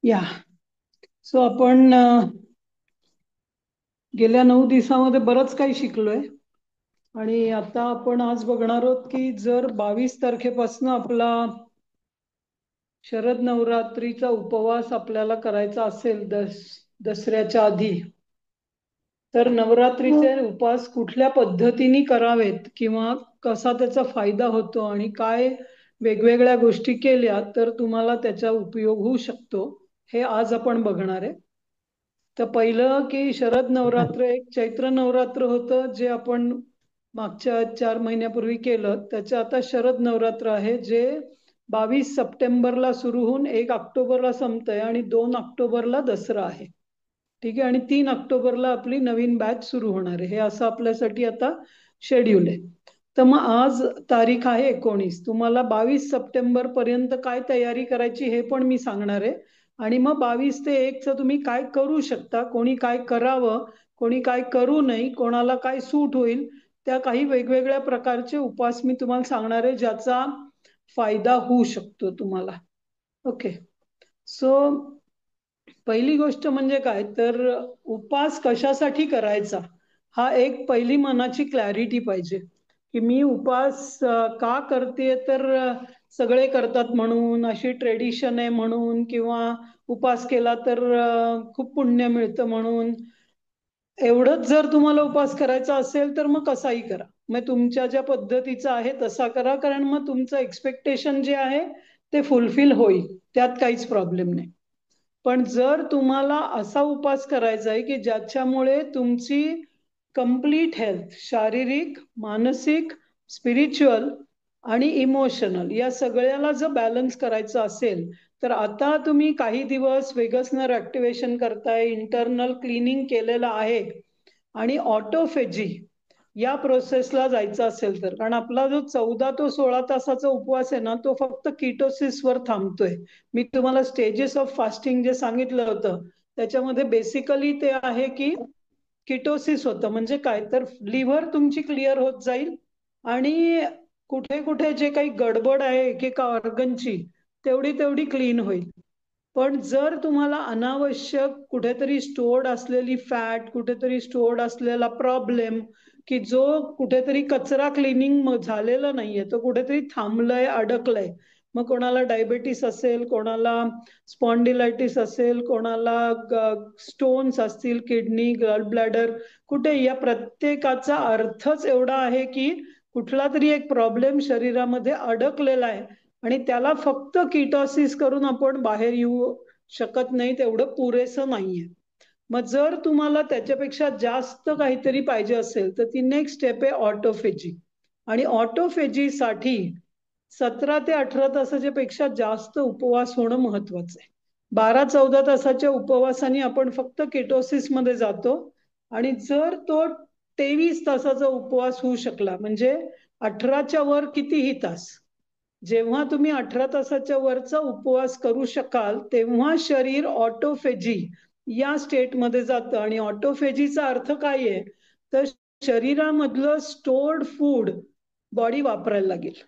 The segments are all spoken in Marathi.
या सो आपण गेल्या 9 दिवसामध्ये बरंच काही शिकलोय. आणि आता आपण आज बघणार आहोत की जर 22 तारखेपासून आपला शरद नवरात्रीचा उपवास आपल्याला करायचा असेल दसऱ्याच्या आधी, तर नवरात्रीचे उपवास कुठल्या पद्धतीने करावेत किंवा कसा त्याचा फायदा होतो आणि काय वेगवेगळ्या गोष्टी केल्या तर तुम्हाला त्याचा उपयोग होऊ शकतो, हे आज आपण बघणार आहे. तर पहिलं की शरद नवरात्र एक चैत्र नवरात्र होतं जे आपण मागच्या 4 महिन्यापूर्वी केलं. त्याचं आता शरद नवरात्र आहे जे 22 सप्टेंबरला सुरू होऊन 1 ऑक्टोबरला संपतंय आणि 2 ऑक्टोबरला दसरा आहे. ठीक आहे. आणि 3 ऑक्टोबरला आपली नवीन बॅच सुरू होणार आहे. हे असं आपल्यासाठी आता शेड्यूल आहे. तर मग आज तारीख आहे 19. तुम्हाला 22 सप्टेंबर पर्यंत काय तयारी करायची हे पण मी सांगणार आहे. आणि मग 22 ते 1 तुम्ही काय करू शकता, कोणी काय करावं, कोणी काय करू नये, कोणाला काय सूट होईल, त्या काही वेगवेगळ्या प्रकारचे उपवास मी तुम्हाला सांगणार आहे ज्याचा फायदा होऊ शकतो तुम्हाला. ओके. सो पहिली गोष्ट म्हणजे काय तर उपवास कशासाठी करायचा, हा एक पहिली मनाची क्लॅरिटी पाहिजे की मी उपवास का करते. तर सगळे करतात म्हणून, अशी ट्रेडिशन आहे म्हणून, किंवा उपवास केला तर खूप पुण्य मिळतं म्हणून. एवढंच जर तुम्हाला उपवास करायचा असेल तर मग कसाही करा, मग तुमच्या ज्या पद्धतीचा आहे तसा करा, कारण मग तुमचं एक्सपेक्टेशन जे आहे ते फुलफिल होईल, त्यात काहीच प्रॉब्लेम नाही. पण जर तुम्हाला असा उपवास करायचा आहे की ज्याच्यामुळे तुमची कंप्लीट हेल्थ, शारीरिक, मानसिक, स्पिरिच्युअल आणि इमोशनल, या सगळ्याला जर बॅलन्स करायचं असेल तर आता तुम्ही काही दिवस वेगस नर्व ऍक्टिव्हेशन करताय, इंटरनल क्लिनिंग केलेलं आहे आणि ऑटोफेजी या प्रोसेसला जायचं असेल तर, कारण आपला जो 14 ते 16 तासाचा उपवास आहे ना तो फक्त किटोसिसवर थांबतोय. मी तुम्हाला स्टेजेस ऑफ फास्टिंग जे सांगितलं होतं त्याच्यामध्ये बेसिकली ते आहे की किटोसिस होतं म्हणजे काय तर लिव्हर तुमची क्लिअर होत जाईल आणि कुठे कुठे जे काही गडबड आहे एकेका ऑर्गनची तेवढी तेवढी क्लीन होईल. पण जर तुम्हाला अनावश्यक कुठेतरी स्टोर्ड असलेली फॅट, कुठेतरी स्टोर्ड असलेला प्रॉब्लेम, की जो कुठेतरी कचरा क्लिनिंग झालेला नाहीये, तो कुठेतरी थांबलंय, अडकलंय, मग कोणाला डायबेटीस असेल, कोणाला स्पॉन्डिलायटिस असेल, कोणाला स्टोन्स असतील, किडनी, गॉल ब्लॅडर, कुठे, या प्रत्येकाचा अर्थच एवढा आहे की कुठला तरी एक प्रॉब्लेम शरीरामध्ये अडकलेला आहे आणि त्याला फक्त किटॉसिस करून आपण बाहेर येऊ शकत नाही, तेवढं पुरेसं नाहीये. मग जर तुम्हाला त्याच्यापेक्षा जास्त काहीतरी पाहिजे असेल तर ती नेक्स्ट स्टेप आहे ऑटोफेजी. आणि ऑटोफेजीसाठी 17 ते 18 तासाच्या पेक्षा जास्त उपवास होणं महत्वाचं आहे. 12-14 तासाच्या उपवासाने आपण फक्त केटोसिस मध्ये जातो. आणि जर तो 23 तासाचा उपवास होऊ शकला, म्हणजे 18च्या वर कितीही तास, जेव्हा तुम्ही 18 तासाच्या वरचा उपवास करू शकाल तेव्हा शरीर ऑटोफेजी या स्टेटमध्ये जातं. आणि ऑटोफेजीचा अर्थ काय आहे तर शरीरामधलं स्टोर्ड फूड बॉडी वापरायला लागेल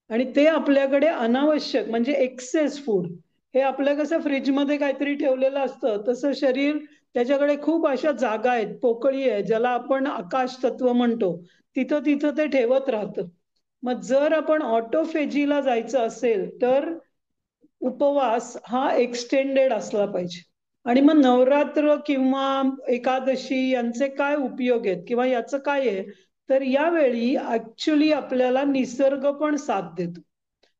आणि ते आपल्याकडे अनावश्यक म्हणजे एक्सेस फूड, हे आपल्या कसं फ्रीजमध्ये काहीतरी ठेवलेलं असतं तसं शरीर, त्याच्याकडे खूप अशा जागा आहेत, पोकळी आहे, ज्याला आपण आकाश तत्व म्हणतो, तिथं तिथं ते ठेवत राहतं. मग जर आपण ऑटोफेजीला जायचं असेल तर उपवास हा एक्सटेंडेड असला पाहिजे. आणि मग नवरात्र किंवा एकादशी यांचे काय उपयोग आहेत किंवा याचं काय आहे तर यावेळी ऍक्च्युली आपल्याला निसर्ग पण साथ देतो.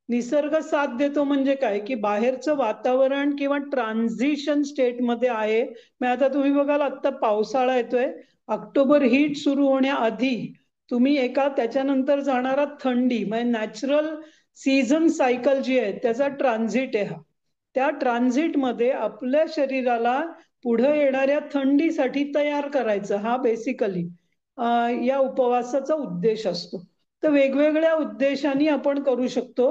निसर्ग साथ देतो म्हणजे काय की बाहेरचं वातावरण किंवा ट्रान्झिशन स्टेटमध्ये आहे. मग आता तुम्ही बघाल, आता पावसाळा येतोय, ऑक्टोबर हीट सुरू होण्याआधी तुम्ही एका त्याच्यानंतर जाणारा थंडी, म्हणजे नॅचरल सीझन सायकल जी आहे त्याचा ट्रान्झिट आहे हा. त्या ट्रान्झिटमध्ये आपल्या शरीराला पुढे येणाऱ्या थंडीसाठी तयार करायचं, हा बेसिकली या उपवासाचा उद्देश असतो. तर वेगवेगळ्या उद्देशाने आपण करू शकतो.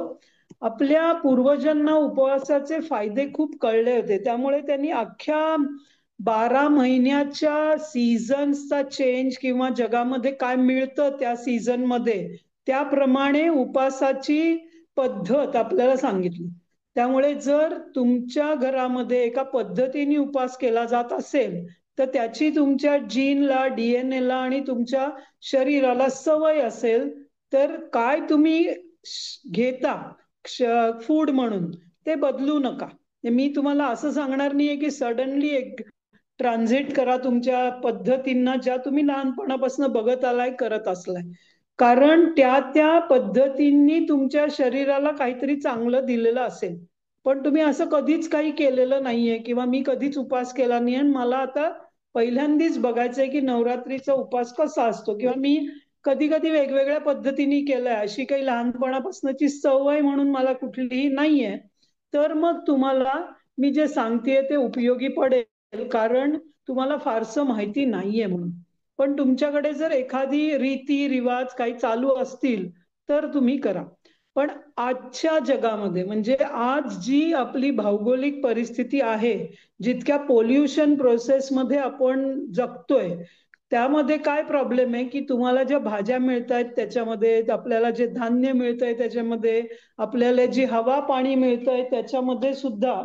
आपल्या पूर्वजांना उपवासाचे फायदे खूप कळले होते, त्यामुळे त्यांनी अख्ख्या 12 महिन्याच्या सीझन्सचा चेंज किंवा जगामध्ये काय मिळतं त्या सीझन मध्ये त्याप्रमाणे उपासाची पद्धत आपल्याला सांगितली. त्यामुळे जर तुमच्या घरामध्ये एका पद्धतीने उपास केला जात असेल तर त्याची तुमच्या जीनला, डीएनएला आणि तुमच्या शरीराला सवय असेल, तर काय तुम्ही घेता फूड म्हणून ते बदलू नका. मी तुम्हाला असं सांगणार नाहीये की सडनली एक ट्रान्झिट करा तुमच्या पद्धतींना ज्या तुम्ही लहानपणापासून बघत आलाय, करत असलाय. कारण त्या त्या पद्धतींनी तुमच्या शरीराला काहीतरी चांगलं दिलेलं असेल. पण तुम्ही असं कधीच काही केलेलं नाहीये किंवा मी कधीच उपास केला नाही आणि मला आता पहिल्यांदाच बघायचंय की नवरात्रीचा उपास कसा असतो, किंवा मी कधी कधी वेगवेगळ्या पद्धतीने केलंय, अशी काही लहानपणापासूनची सवय म्हणून मला कुठलीही नाहीये. तर मग तुम्हाला मी जे सांगतेय ते उपयोगी पडेल, कारण तुम्हाला फारसं माहिती नाहीये म्हणून. पण तुमच्याकडे जर एखादी रीती रिवाज काही चालू असतील तर तुम्ही करा. पण आजच्या जगामध्ये, म्हणजे आज जी आपली भौगोलिक परिस्थिती आहे, जितक्या पोल्युशन प्रोसेसमध्ये आपण जगतोय, त्यामध्ये काय प्रॉब्लेम आहे की तुम्हाला ज्या भाज्या मिळत आहेत त्याच्यामध्ये, आपल्याला जे धान्य मिळतंय त्याच्यामध्ये, आपल्याला जी हवा पाणी मिळतंय त्याच्यामध्ये सुद्धा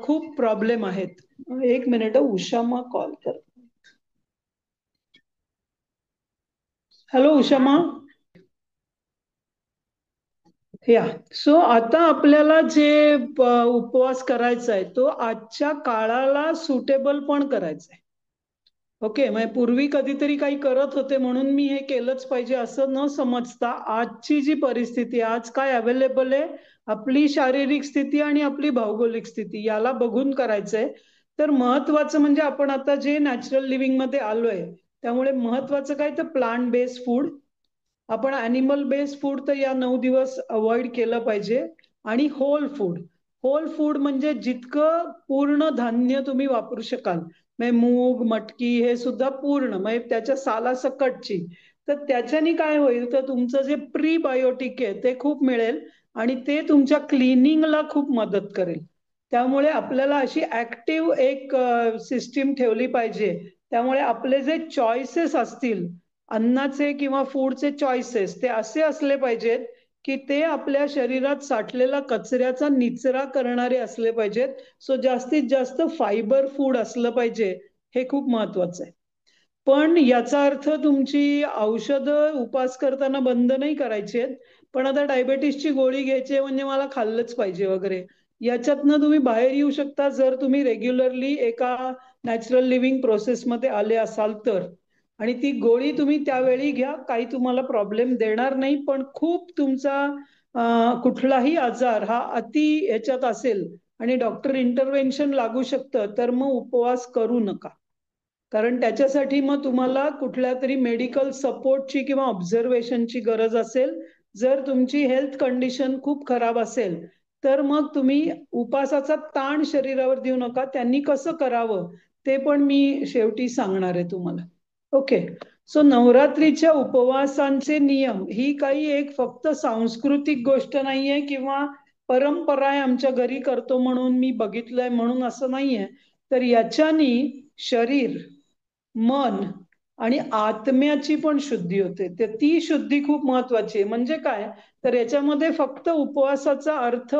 खूप प्रॉब्लेम आहेत. एक मिनिट, उषामा कॉल कर. हॅलो उषामा. या सो आता आपल्याला जे उपवास करायचा आहे तो आजच्या काळाला सुटेबल पण करायचा आहे. ओके, म्हणजे पूर्वी कधीतरी काही करत होते म्हणून मी हे केलंच पाहिजे असं न समजता, आजची जी परिस्थिती, आज काय अवेलेबल आहे, आपली शारीरिक स्थिती आणि आपली भौगोलिक स्थिती याला बघून करायचंय. तर महत्वाचं म्हणजे आपण आता जे नॅचरल लिव्हिंग मध्ये आलोय, त्यामुळे महत्वाचं काय तर प्लांट बेस्ड फूड. आपण अॅनिमल बेस्ड फूड तर या 9 दिवस अवॉइड केलं पाहिजे. आणि होल फूड. होल फूड म्हणजे जितकं पूर्ण धान्य तुम्ही वापरू शकाल, म्हणजे मूग, मटकी हे सुद्धा पूर्ण, म्हणजे त्याच्या सालासकटची. तर त्याच्याने काय होईल तर तुमचं जे प्रीबायोटिक आहे ते खूप मिळेल आणि ते तुमच्या क्लिनिंगला खूप मदत करेल. त्यामुळे आपल्याला अशी ऍक्टिव्ह एक सिस्टीम ठेवली पाहिजे. त्यामुळे आपले जे चॉईसेस असतील, अन्नाचे किंवा फूडचे चॉईसेस, ते असे असले पाहिजेत की ते आपल्या शरीरात साठलेला कचऱ्याचा निचरा करणारे असले पाहिजेत. सो जास्तीत जास्त फायबर फूड असलं पाहिजे, हे खूप महत्वाचं आहे. पण याचा अर्थ तुमची औषधं उपास करताना बंद नाही करायची आहेत. पण आता डायबेटीसची गोळी घ्यायची म्हणजे मला खाल्लंच पाहिजे वगैरे, याच्यातनं तुम्ही बाहेर येऊ शकता जर तुम्ही रेग्युलरली एका नॅचरल लिव्हिंग प्रोसेसमध्ये आले असाल तर. आणि ती गोळी तुम्ही त्यावेळी घ्या, काही तुम्हाला प्रॉब्लेम देणार नाही. पण खूप तुमचा कुठलाही आजार हा अति ह्याच्यात असेल आणि डॉक्टर इंटरव्हेन्शन लागू शकतं, तर मग उपवास करू नका. कारण त्याच्यासाठी मग तुम्हाला कुठल्या तरी मेडिकल सपोर्टची किंवा ऑब्झर्वेशनची गरज असेल. जर तुमची हेल्थ कंडिशन खूप खराब असेल तर मग तुम्ही उपासाचा ताण शरीरावर देऊ नका. त्यांनी कसं करावं ते पण मी शेवटी सांगणार आहे तुम्हाला. ओके. सो नवरात्रीच्या उपवासांचे नियम ही काही एक फक्त सांस्कृतिक गोष्ट नाहीये किंवा परंपरा आहे, आमच्या घरी करतो म्हणून मी बघितलंय म्हणून असं नाहीये. तर याच्यानी शरीर, मन आणि आत्म्याची पण शुद्धी होते. तर ती शुद्धी खूप महत्वाची आहे. म्हणजे काय तर याच्यामध्ये फक्त उपवासाचा अर्थ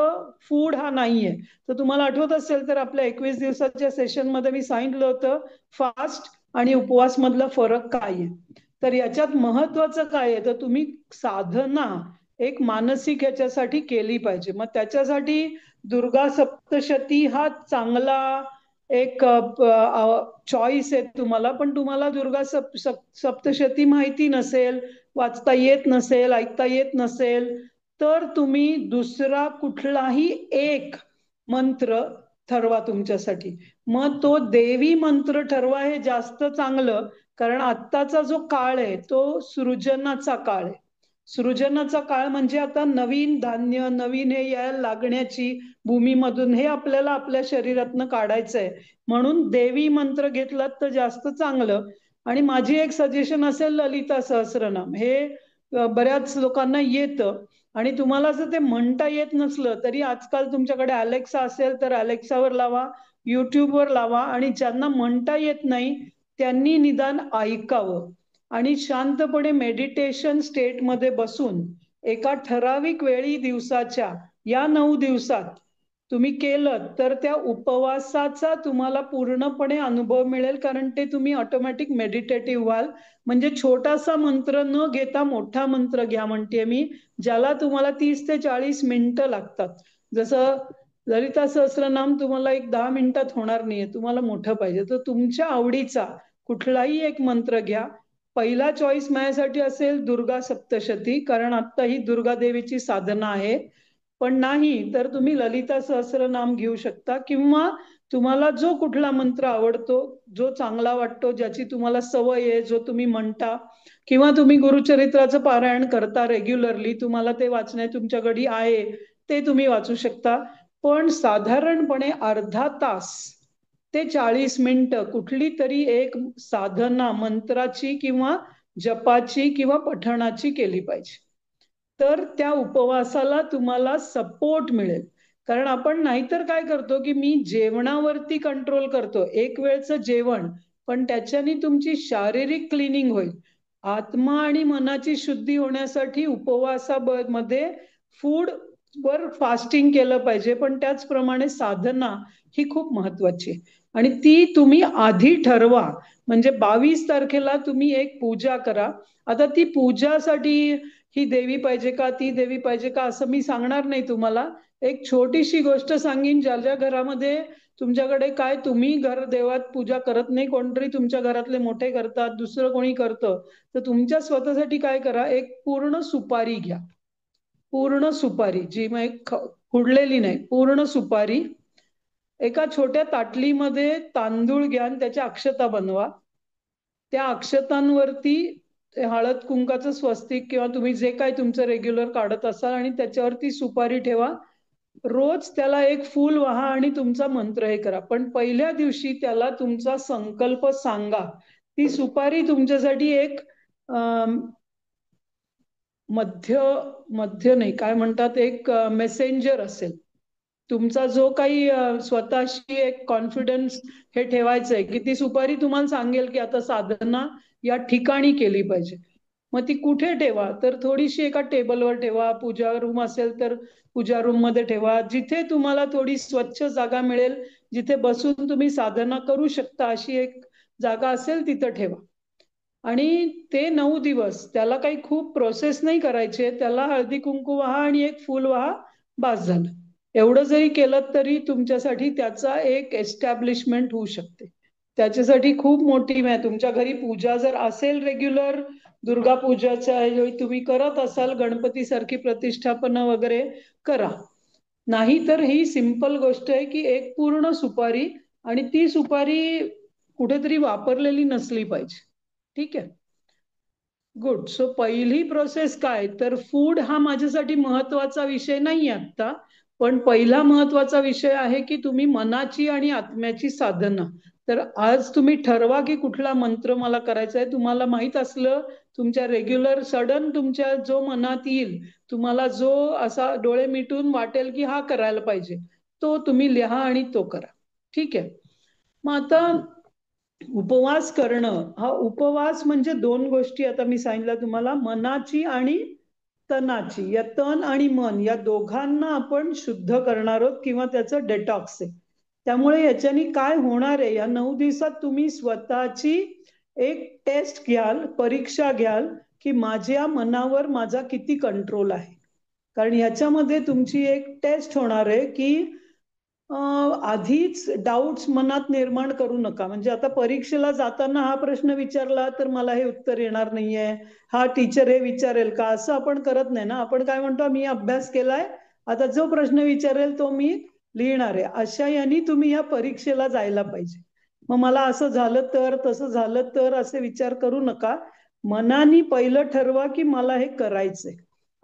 फूड हा नाहीये. तर तुम्हाला आठवत असेल तर आपल्या 21 दिवसाच्या सेशनमध्ये मी सांगितलं होतं फास्ट आणि उपवास मधला फरक काय आहे. तर याच्यात महत्वाचं काय आहे तर तुम्ही साधना एक मानसिक याच्यासाठी केली पाहिजे. मग त्याच्यासाठी दुर्गा सप्तशती हा चांगला एक चॉईस आहे तुम्हाला. पण तुम्हाला दुर्गा सप्तशती माहिती नसेल, वाचता येत नसेल, ऐकता येत नसेल, तर तुम्ही दुसरा कुठलाही एक मंत्र ठरवा तुमच्यासाठी. मग तो देवी मंत्र ठरवा, हे जास्त चांगलं. कारण आत्ताचा जो काळ आहे तो सृजनाचा काळ आहे. सृजनाचा काळ म्हणजे आता नवीन धान्य, नवीन हे यायला लागण्याची भूमीमधून, हे आपल्याला आपल्या शरीरातनं काढायचंय. म्हणून देवी मंत्र घेतलात तर जास्त चांगलं. आणि माझी एक सजेशन असेल ललिता सहस्रनाम. हे बऱ्याच लोकांना येतं आणि तुम्हाला जर ते म्हणता येत नसलं तरी आजकाल तुमच्याकडे अलेक्सा असेल तर अलेक्सावर लावा, युट्यूबवर लावा. आणि ज्यांना म्हणता येत नाही त्यांनी निदान ऐकावं आणि शांतपणे मेडिटेशन स्टेटमध्ये बसून एका ठराविक वेळी दिवसाच्या या 9 दिवसात तुम्ही केलं तर त्या उपवासाचा तुम्हाला पूर्णपणे अनुभव मिळेल, कारण ते तुम्ही ऑटोमॅटिक मेडिटेटिव्ह व्हाल. म्हणजे छोटासा मंत्र न घेता मोठा मंत्र घ्या म्हणते मी, ज्याला तुम्हाला 30 ते 40 मिनिटं लागतात. जसं ललिता सहस्रनाम तुम्हाला एक 10 मिनिटात होणार नाहीये, तुम्हाला मोठं पाहिजे तर तुमच्या आवडीचा कुठलाही एक मंत्र घ्या. पहिला चॉईस माझ्यासाठी असेल दुर्गा सप्तशती, कारण आता ही दुर्गा देवीची साधना आहे. पण नाही तर तुम्ही ललिता सहस्रनाम घेऊ शकता, किंवा तुम्हाला जो कुठला मंत्र आवडतो, जो चांगला वाटतो, ज्याची तुम्हाला सवय आहे, जो तुम्ही म्हणता, किंवा तुम्ही गुरुचरित्राचं पारायण करता रेग्युलरली, तुम्हाला ते वाचण्यात तुमच्याकडे आहे, ते तुम्ही वाचू शकता. पण साधारणपणे अर्धा तास ते 40 मिनिटं कुठली तरी एक साधना मंत्राची किंवा जपाची किंवा पठणाची केली पाहिजे, तर त्या उपवासाला तुम्हाला सपोर्ट मिळेल. कारण आपण नाहीतर काय करतो की मी जेवणावरती कंट्रोल करतो, एक वेळचं जेवण, पण त्याच्याने तुमची शारीरिक क्लिनिंग होईल. आत्मा आणि मनाची शुद्धी होण्यासाठी उपवासामध्ये फूड वर फास्टिंग केलं पाहिजे, पण त्याचप्रमाणे साधना ही खूप महत्वाची आहे. आणि ती तुम्ही आधी ठरवा. म्हणजे 22 तारखेला तुम्ही एक पूजा करा. आता ती पूजासाठी ही देवी पाहिजे का ती देवी पाहिजे का असं मी सांगणार नाही तुम्हाला. एक छोटीशी गोष्ट सांगीन, ज्या ज्या घरामध्ये तुमच्याकडे काय तुम्ही घर देवात पूजा करत नाही, कोणतरी तुमच्या घरातले मोठे करतात, दुसरं कोणी करतं, तर तुमच्या स्वतःसाठी काय करा, एक पूर्ण सुपारी घ्या. पूर्ण सुपारी, जी मग फुडलेली नाही, पूर्ण सुपारी एका छोट्या ताटलीमध्ये तांदूळ घ्या आणि त्याच्या अक्षता बनवा. त्या अक्षतांवरती हळद कुंकाचं स्वस्तिक किंवा तुम्ही जे काय तुमचं रेग्युलर काढत असाल आणि त्याच्यावरती सुपारी ठेवा. रोज त्याला एक फूल वाहा आणि तुमचा मंत्र हे करा. पण पहिल्या दिवशी त्याला तुमचा संकल्प सांगा. ती सुपारी तुमच्यासाठी एक मध्य मध्य नाही काय म्हणतात, एक मेसेंजर असेल. तुमचा जो काही स्वतःशी एक कॉन्फिडन्स हे ठेवायचंय की ती सुपारी तुम्हाला सांगेल की आता साधना या ठिकाणी केली पाहिजे. मग ती कुठे ठेवा, तर थोडीशी एका टेबलवर ठेवा, पूजा रूम असेल तर पूजा रूम मध्ये ठेवा, जिथे तुम्हाला थोडी स्वच्छ जागा मिळेल, जिथे बसून तुम्ही साधना करू शकता अशी एक जागा असेल तिथं ठेवा. आणि ते 9 दिवस त्याला काही खूप प्रोसेस नाही करायचे, त्याला हळदी कुंकू वाहा आणि एक फूल वाहा, बास झालं. एवढं जरी केलं तरी तुमच्यासाठी त्याचा एक एस्टॅब्लिशमेंट होऊ शकते. त्याच्यासाठी खूप मोठी तुमच्या घरी पूजा जर असेल रेग्युलर, दुर्गा पूजाच्या तुम्ही करत असाल, गणपती सारखी प्रतिष्ठापना वगैरे करा. नाही तर ही सिंपल गोष्ट आहे की एक पूर्ण सुपारी, आणि ती सुपारी कुठेतरी वापरलेली नसली पाहिजे. ठीक आहे, गुड. सो पहिली प्रोसेस काय, तर फूड हा माझ्यासाठी महत्वाचा विषय नाही आता, पण पहिला महत्वाचा विषय आहे की तुम्ही मनाची आणि आत्म्याची साधना. तर आज तुम्ही ठरवा की कुठला मंत्र मला करायचा आहे. तुम्हाला माहित असलं तुमच्या रेग्युलर सडन तुमच्या जो मनात येईल, तुम्हाला जो असा डोळे मिटून वाटेल की हा करायला पाहिजे, तो तुम्ही लिहा आणि तो करा. ठीक आहे. मग आता उपवास करणं, हा उपवास म्हणजे दोन गोष्टी आता मी सांगितलं तुम्हाला, मनाची आणि तनाची. या तन आणि मन या दोघांना आपण शुद्ध करणार आहोत किंवा त्याचं डेटॉक्स आहे. त्यामुळे याच्यानी काय होणार आहे, या 9 दिवसात तुम्ही स्वतःची एक टेस्ट घ्याल, परीक्षा घ्याल की माझ्या मनावर माझा किती कंट्रोल आहे. कारण याच्यामध्ये तुमची एक टेस्ट होणार आहे की आधीच डाऊट्स मनात निर्माण करू नका. म्हणजे आता परीक्षेला जाताना हा प्रश्न विचारला तर मला हे उत्तर येणार नाहीये, हा टीचर हे विचारेल का, असं आपण करत नाही ना. आपण काय म्हणतो, मी अभ्यास केलाय, आता जो प्रश्न विचारेल तो मी लिहिणार आहे, अशा यांनी तुम्ही या परीक्षेला जायला पाहिजे. मग मला असं झालं तर, तसं झालं तर असे विचार करू नका. मनाने पहिलं ठरवा की मला हे करायचंय,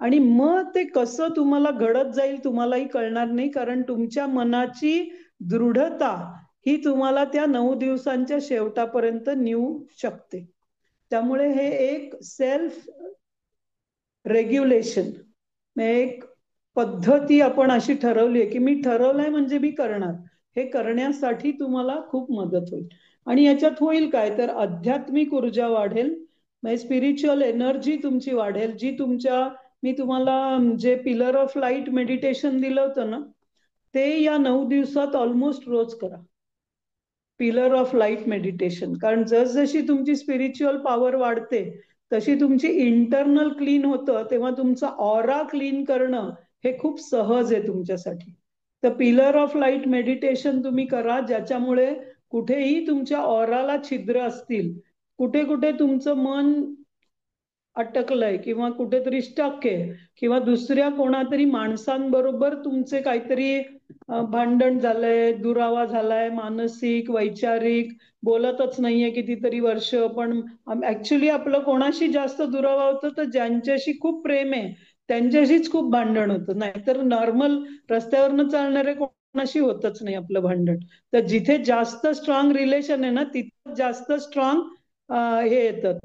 आणि मग ते कसं तुम्हाला घडत जाईल तुम्हालाही कळणार नाही, कारण तुमच्या मनाची दृढता ही तुम्हाला त्या 9 दिवसांच्या शेवटापर्यंत नेऊ शकते. त्यामुळे हे एक सेल्फ रेग्युलेशन, एक पद्धती आपण अशी ठरवली आहे की मी ठरवलंय म्हणजे मी करणार, हे करण्यासाठी तुम्हाला खूप मदत होईल. आणि याच्यात होईल काय, तर आध्यात्मिक ऊर्जा वाढेल, म्हणजे स्पिरिच्युअल एनर्जी तुमची वाढेल, जी तुमच्या मी तुम्हाला जे पिलर ऑफ लाईट मेडिटेशन दिलं होतं ना, ते या 9 दिवसात ऑलमोस्ट रोज करा. Pillar of light meditation. कारण जसजशी तुमची स्पिरिच्युअल पॉवर वाढते तशी तुमची इंटरनल क्लीन होतं, तेव्हा तुमचा ऑरा क्लीन करणं हे खूप सहज आहे तुमच्यासाठी. तर पिलर ऑफ लाईट मेडिटेशन तुम्ही करा, ज्याच्यामुळे कुठेही तुमच्या ऑराला छिद्र असतील, कुठे कुठे तुमचं मन अटकलंय किंवा कुठेतरी स्टक आहे किंवा दुसऱ्या कोणातरी माणसांबरोबर तुमचे काहीतरी भांडण झालंय, दुरावा झालाय, मानसिक वैचारिक, बोलतच नाहीये कितीतरी वर्ष. पण ऍक्च्युली आपलं कोणाशी जास्त दुरावा होतं तर ज्यांच्याशी खूप प्रेम आहे त्यांच्याशीच खूप भांडण होतं, नाहीतर नॉर्मल रस्त्यावरनं चालणारे कोणाशी होतच नाही आपलं भांडण. तर जिथे जास्त स्ट्रॉंग रिलेशन आहे ना, तिथे जास्त स्ट्रॉंग हे येतं,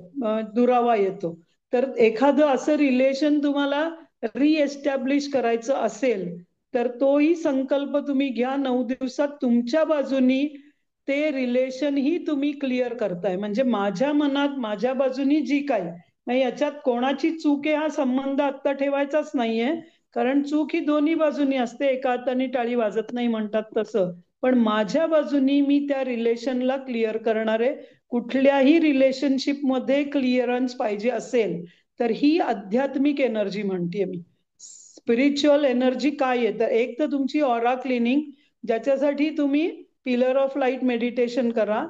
दुरावा येतो. तर एखादं असं रिलेशन तुम्हाला रिएस्टॅब्लिश करायचं असेल तर तोही संकल्प तुम्ही घ्या. 9 दिवसात तुमच्या बाजूनी ते रिलेशन ही तुम्ही क्लिअर करताय. म्हणजे माझ्या मनात माझ्या बाजूनी जी काय नाही, याच्यात कोणाची चूक आहे हा संबंध आत्ता ठेवायचाच नाहीये. कारण चूक ही दोन्ही बाजूनी असते, एका हाताने टाळी वाजत नाही म्हणतात तसं. पण माझ्या बाजूनी मी त्या रिलेशनला क्लिअर करणार आहे. कुठल्याही रिलेशनशिप मध्ये क्लिअरन्स पाहिजे असेल तर ही आध्यात्मिक एनर्जी म्हणते मी. स्पिरिच्युअल एनर्जी काय आहे तर एक तर तुमची ऑरा क्लिनिंग, ज्याच्यासाठी तुम्ही पिलर ऑफ लाईट मेडिटेशन करा.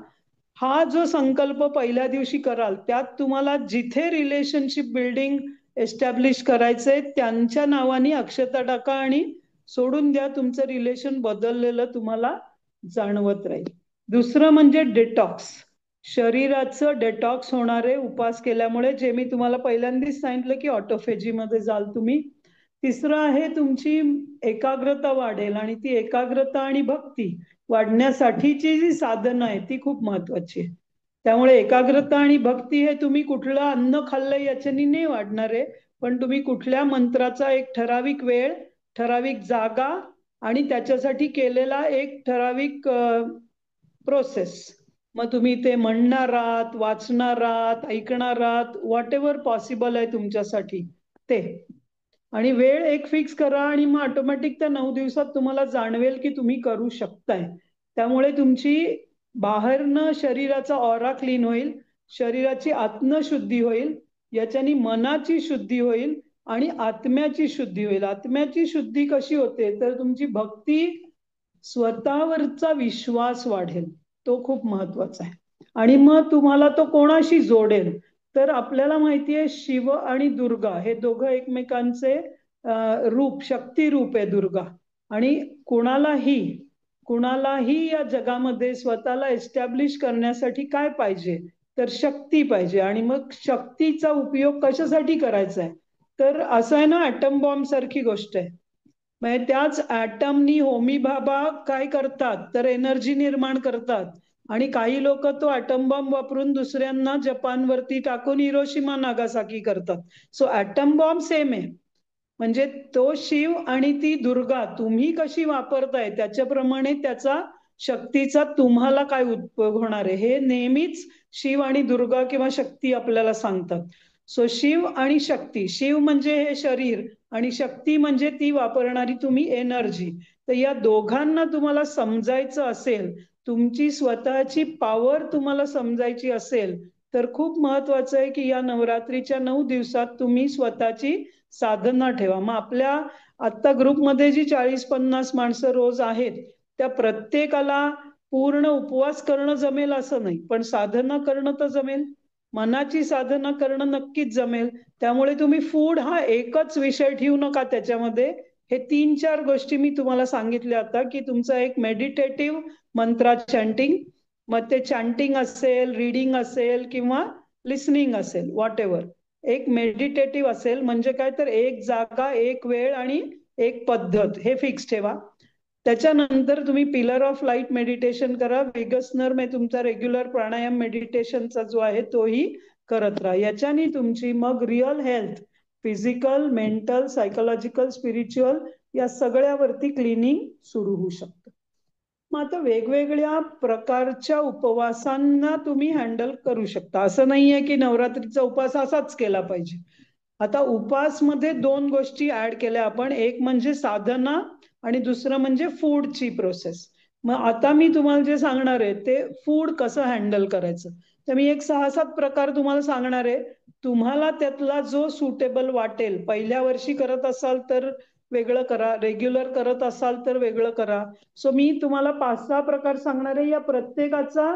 हा जो संकल्प पहिल्या दिवशी कराल त्यात तुम्हाला जिथे रिलेशनशिप बिल्डिंग एस्टॅब्लिश करायचंय त्यांच्या नावाने अक्षता टाका आणि सोडून द्या. तुमचं रिलेशन बदललेलं तुम्हाला जाणवत राहील. दुसरं म्हणजे डिटॉक्स. शरीराचं डेटॉक्स होणारे उपास केल्यामुळे, जे मी तुम्हाला पहिल्यांदाच सांगितलं की ऑटोफेजी मध्ये जाल तुम्ही. तिसरं आहे तुमची एकाग्रता वाढेल, आणि ती एकाग्रता आणि भक्ती वाढण्यासाठीची जी साधनं आहे ती खूप महत्वाची आहे. त्यामुळे एकाग्रता आणि भक्ती हे तुम्ही कुठलं अन्न खाल्लं याच्यानी नाही वाढणार आहे, पण तुम्ही कुठल्या मंत्राचा एक ठराविक वेळ, ठराविक जागा आणि त्याच्यासाठी केलेला एक ठराविक प्रोसेस, मग तुम्ही ते म्हणणार आहात, वाचणार आहात, ऐकणार आहात, व्हॉट एव्हर पॉसिबल आहे तुमच्यासाठी ते. आणि वेळ एक फिक्स करा आणि मग ऑटोमॅटिक त्या 9 दिवसात तुम्हाला जाणवेल की तुम्ही करू शकताय. त्यामुळे तुमची बाहेरनं शरीराचा ऑरा क्लीन होईल, शरीराची आत्मशुद्धी होईल, याच्यानी मनाची शुद्धी होईल आणि आत्म्याची शुद्धी होईल. आत्म्याची शुद्धी कशी होते तर तुमची भक्ती, स्वतःवरचा विश्वास वाढेल, तो खूप महत्वाचा आहे. आणि मग तुम्हाला तो कोणाशी जोडेल तर आपल्याला माहितीये शिव आणि दुर्गा हे दोघं एकमेकांचे रूप, शक्ती रूप आहे दुर्गा. आणि कुणालाही कुणालाही या जगामध्ये स्वतःला एस्टॅब्लिश करण्यासाठी काय पाहिजे तर शक्ती पाहिजे. आणि मग शक्तीचा उपयोग कशासाठी करायचा आहे तर असं आहे ना, ॲटम बॉम्ब सारखी गोष्ट आहे. म्हणजे त्याच ॲटमनी होमी भाभा काय करतात तर एनर्जी निर्माण करतात, आणि काही लोक तो ॲटम बॉम्ब वापरून दुसऱ्यांना जपानवरती टाकून हिरोशिमा नागासाकी करतात. सो ॲटम बॉम्ब सेम आहे. म्हणजे तो शिव आणि ती दुर्गा तुम्ही कशी वापरताय त्याच्याप्रमाणे त्याचा शक्तीचा तुम्हाला काय उपयोग होणार आहे हे नेहमीच शिव आणि दुर्गा किंवा शक्ती आपल्याला सांगतात. सो शिव आणि शक्ती, शिव म्हणजे हे शरीर आणि शक्ती म्हणजे ती वापरणारी तुम्ही एनर्जी. तर या दोघांना तुम्हाला समजायचं असेल, तुमची स्वतःची पॉवर तुम्हाला समजायची असेल तर खूप महत्वाचं आहे की या नवरात्रीच्या 9 दिवसात तुम्ही स्वतःची साधना ठेवा. मग आपल्या आता ग्रुपमध्ये जी 40-50 माणसं रोज आहेत त्या प्रत्येकाला पूर्ण उपवास करणं जमेल असं नाही, पण साधना करणं तर जमेल, मनाची साधना करणं नक्कीच जमेल. त्यामुळे तुम्ही फूड हा एकच विषय ठेवू नका त्याच्यामध्ये. हे 3-4 गोष्टी मी तुम्हाला सांगितल्या आता की तुमचा एक मेडिटेटिव्ह मंत्रा चॅन्टिंग, मग ते चॅन्टिंग असेल, रीडिंग असेल किंवा लिसनिंग असेल, व्हॉट एव्हर, एक मेडिटेटिव्ह असेल. म्हणजे काय तर एक जागा, एक वेळ आणि एक पद्धत हे फिक्स ठेवा. त्याच्यानंतर तुम्ही पिलर ऑफ लाईट मेडिटेशन करा. विगसनर में तुमचा रेग्युलर प्राणायाम मेडिटेशनचा जो आहे तोही करत राहा. याच्याने तुमची मग real health, physical, mental, psychological, spiritual या सगळ्यावरती क्लिनिंग सुरू होऊ शकतं. मग आता वेगवेगळ्या प्रकारच्या उपवासांना तुम्ही हँडल करू शकता. असं नाहीये की नवरात्रीचा उपवास असाच केला पाहिजे. आता उपासमध्ये दोन गोष्टी ऍड केल्या आपण, एक म्हणजे साधना आणि दुसरं म्हणजे फूडची प्रोसेस. मग आता मी तुम्हाला जे सांगणार आहे ते फूड कसं हँडल करायचं. तर मी एक 6-7 प्रकार तुम्हाला सांगणार आहे. तुम्हाला त्यातला जो सुटेबल वाटेल, पहिल्या वर्षी करत असाल तर वेगळं करा, रेग्युलर करत असाल तर वेगळं करा. सो मी तुम्हाला 5-6 प्रकार सांगणार आहे. या प्रत्येकाचा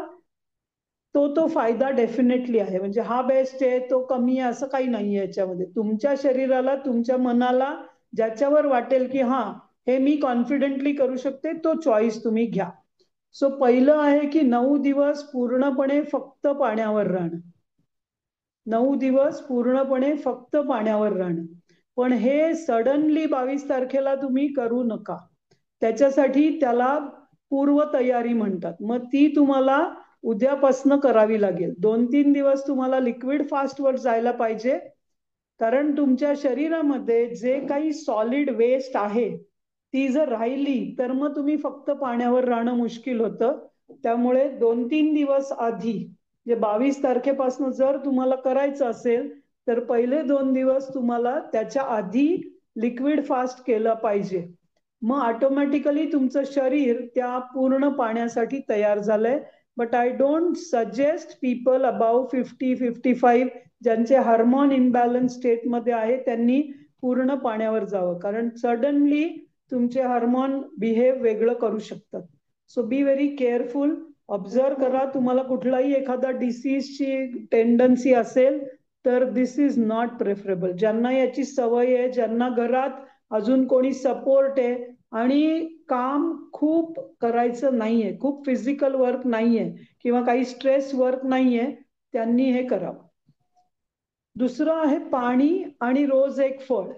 तो फायदा डेफिनेटली आहे. म्हणजे हा बेस्ट आहे तो कमी आहे असं काही नाही आहे याच्यामध्ये. तुमच्या शरीराला, तुमच्या मनाला ज्याच्यावर वाटेल की हा हे मी कॉन्फिडेंटली करू शकते, तो चॉईस तुम्ही घ्या. सो पहिलं आहे की 9 दिवस पूर्णपणे फक्त पाण्यावर राहणं. 9 दिवस पूर्णपणे फक्त पाण्यावर राहणं. पण हे सडनली 22 तारखेला तुम्ही करू नका. त्याच्यासाठी त्याला पूर्वतयारी म्हणतात. मग ती तुम्हाला उद्यापासनं करावी लागेल. 2-3 दिवस तुम्हाला लिक्विड फास्टवर जायला पाहिजे. कारण तुमच्या शरीरामध्ये जे काही सॉलिड वेस्ट आहे ती जर राहिली तर मग तुम्ही फक्त पाण्यावर राहणं मुश्किल होतं. त्यामुळे 2-3 दिवस आधी, जे 22 तारखेपासून जर तुम्हाला करायचं असेल तर पहिले 2 दिवस तुम्हाला त्याच्या आधी लिक्विड फास्ट केलं पाहिजे. मग ऑटोमॅटिकली तुमचं शरीर त्या पूर्ण पाण्यासाठी तयार झालंय. But I don't suggest people above 50-55 ज्यांचे हार्मोन इम्बॅलन्स स्टेटमध्ये आहे त्यांनी पूर्ण पाण्यावर जावं. कारण सडनली तुमचे हार्मोन बिहेव वेगळं करू शकतात. So be very careful. Observe करा. तुम्हाला कुठलाही एखादा डिसीजची टेंडन्सी असेल तर दिस इज नॉट प्रेफरेबल. ज्यांना याची सवय आहे, ज्यांना घरात अजून कोणी सपोर्ट आहे आणि काम खूप करायचं नाहीये, खूप फिजिकल वर्क नाहीये किंवा काही स्ट्रेस वर्क नाहीये, त्यांनी हे करावं. दुसरं आहे पाणी आणि रोज एक फळ.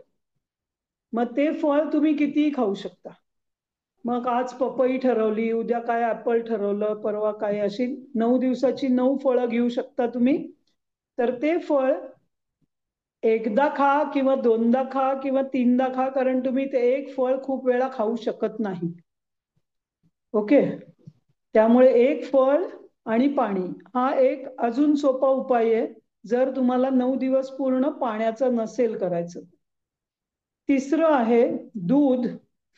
मग ते फळ तुम्ही कितीही खाऊ शकता. मग आज पपई ठरवली, उद्या काय ऍपल ठरवलं, परवा काय, अशी 9 दिवसाची 9 फळं घेऊ शकता तुम्ही. तर ते फळ एकदा खा किंवा दोनदा खा किंवा तीनदा खा, कारण तुम्ही ते एक फळ खूप वेळा खाऊ शकत नाही. ओके. त्यामुळे एक फळ आणि पाणी हा एक अजून सोपा उपाय आहे जर तुम्हाला 9 दिवस पूर्ण पाण्याचं नसेल करायचं. तिसरं आहे दूध,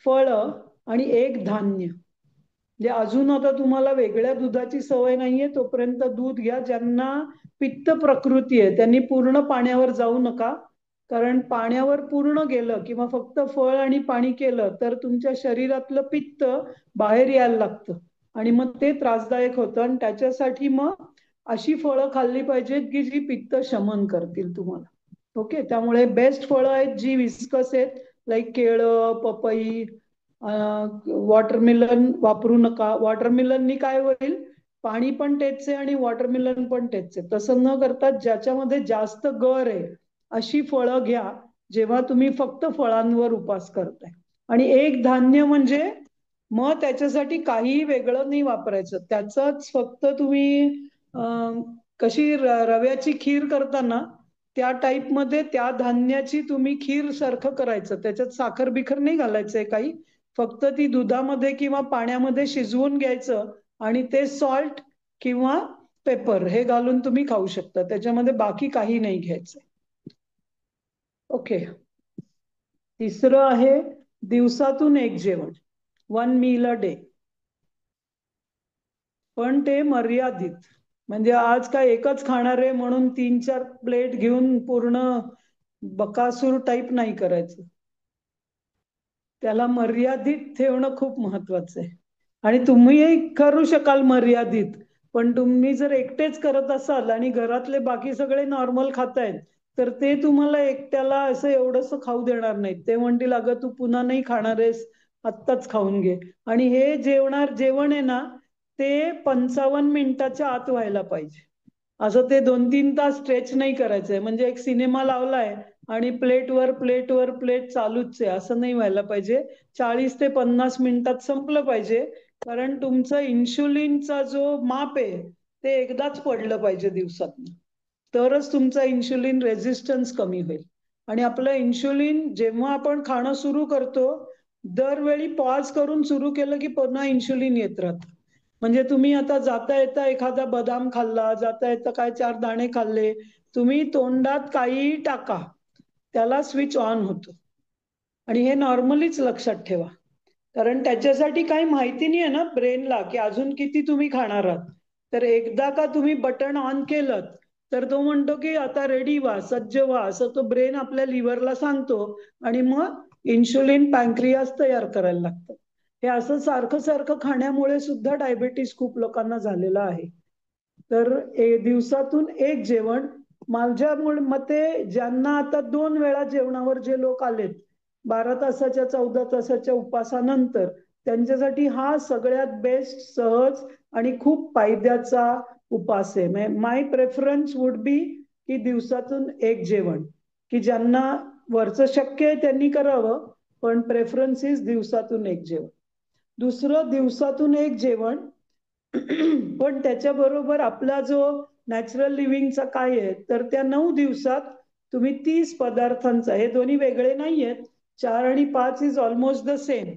फळं आणि एक धान्य. म्हणजे अजून आता तुम्हाला वेगळ्या दुधाची सवय नाहीये तोपर्यंत दूध घ्या. ज्यांना पित्त प्रकृती आहे त्यांनी पूर्ण पाण्यावर जाऊ नका. कारण पाण्यावर पूर्ण गेलं किंवा फक्त फळ आणि पाणी केलं तर तुमच्या शरीरातलं पित्त बाहेर यायला लागतं आणि मग ते त्रासदायक होतं. आणि त्याच्यासाठी मग अशी फळं खाल्ली पाहिजेत की जी पित्त शमन करतील तुम्हाला. ओके. त्यामुळे बेस्ट फळं आहेत जी विस्कस आहेत, लाईक केळं, पपई, वॉटरमेलन वापरू नका. वॉटरमेलननी काय होईल, पाणी पण तेच आहे आणि वॉटरमेलन पण तेच आहे. तसं न करता ज्याच्यामध्ये जास्त गर आहे अशी फळं घ्या जेव्हा तुम्ही फक्त फळांवर उपास करताय. आणि एक धान्य म्हणजे मग त्याच्यासाठी काहीही वेगळं नाही वापरायचं. त्याचंच फक्त तुम्ही कशी रव्याची खीर करताना त्या टाईपमध्ये त्या धान्याची तुम्ही खीर सारखं करायचं. त्याच्यात साखर बिखर नाही घालायचंय काही. फक्त ती दुधामध्ये किंवा पाण्यामध्ये शिजवून घ्यायचं आणि ते सॉल्ट किंवा पेपर हे घालून तुम्ही खाऊ शकता. त्याच्यामध्ये बाकी काही नाही घ्यायचं. ओके. तिसरं आहे दिवसातून एक जेवण, 1 मील अ डे. पण ते मर्यादित. म्हणजे आज काय एकच खाणार आहे म्हणून 3-4 प्लेट घेऊन पूर्ण बकासूर टाईप नाही करायचं. त्याला मर्यादित ठेवणं खूप महत्वाचं आहे. आणि तुम्हीही करू शकाल मर्यादित. पण तुम्ही जर एकटेच करत असाल आणि घरातले बाकी सगळे नॉर्मल खातायत तर ते तुम्हाला एकट्याला असं एवढंस खाऊ देणार नाहीत. ते म्हणतील अगं तू पुन्हा नाही खाणार आहेस, आत्ताच खाऊन घे. आणि हे जेवण आहे ना, ते 55 मिनिटाच्या आत व्हायला पाहिजे. असं ते 2-3 तास स्ट्रेच नाही करायचंय. म्हणजे एक सिनेमा लावलाय आणि प्लेटवर प्लेट चालूच आहे असं नाही व्हायला पाहिजे. 40 ते 50 मिनिटात संपलं पाहिजे. कारण तुमचं इन्शुलिनचा जो माप आहे ते एकदाच पडलं पाहिजे दिवसात. तरच तुमचा इन्शुलिन रेझिस्टन्स कमी होईल. आणि आपलं इन्शुलिन जेव्हा आपण खाणं सुरू करतो दरवेळी पॉज करून सुरू केलं की पुन्हा इन्शुलिन येत राहतं. म्हणजे तुम्ही आता जाता येता एखादा बदाम खाल्ला, जाता येता काय 4 दाणे खाल्ले, तुम्ही तोंडात काहीही टाका, त्याला स्विच ऑन होतो. आणि हे नॉर्मलीच लक्षात ठेवा, कारण त्याच्यासाठी काही माहिती नाही आहे ना ब्रेनला की अजून किती तुम्ही खाणार आहात. तर एकदा का तुम्ही बटन ऑन केलं तर तो म्हणतो की आता रेडी व्हा, सज्ज व्हा, असं तो ब्रेन आपल्या लिव्हरला सांगतो. आणि मग इन्शुलिन पॅन्क्रियास तयार करायला लागतं. हे असं सारखं सारखं खाण्यामुळे सुद्धा डायबेटीस खूप लोकांना झालेला आहे. तर दिवसातून एक जेवण, माझ्या मते ज्यांना आता 2 वेळा जेवणावर जे लोक आलेत 12 तासाच्या 14 तासाच्या उपासानंतर, त्यांच्यासाठी हा सगळ्यात बेस्ट, सहज आणि खूप फायद्याचा उपास आहे. माय प्रेफरन्स वुड बी की दिवसातून एक जेवण, की ज्यांना वरचं शक्य आहे त्यांनी करावं, पण प्रेफरन्स इज दिवसातून एक जेवण. दुसरं, दिवसातून एक जेवण पण त्याच्याबरोबर आपला जो नॅचरल लिव्हिंगचा काय आहे, तर त्या 9 दिवसात तुम्ही 30 पदार्थांचा, हे दोन्ही वेगळे नाही आहेत, 4 आणि 5 इज ऑलमोस्ट द सेम.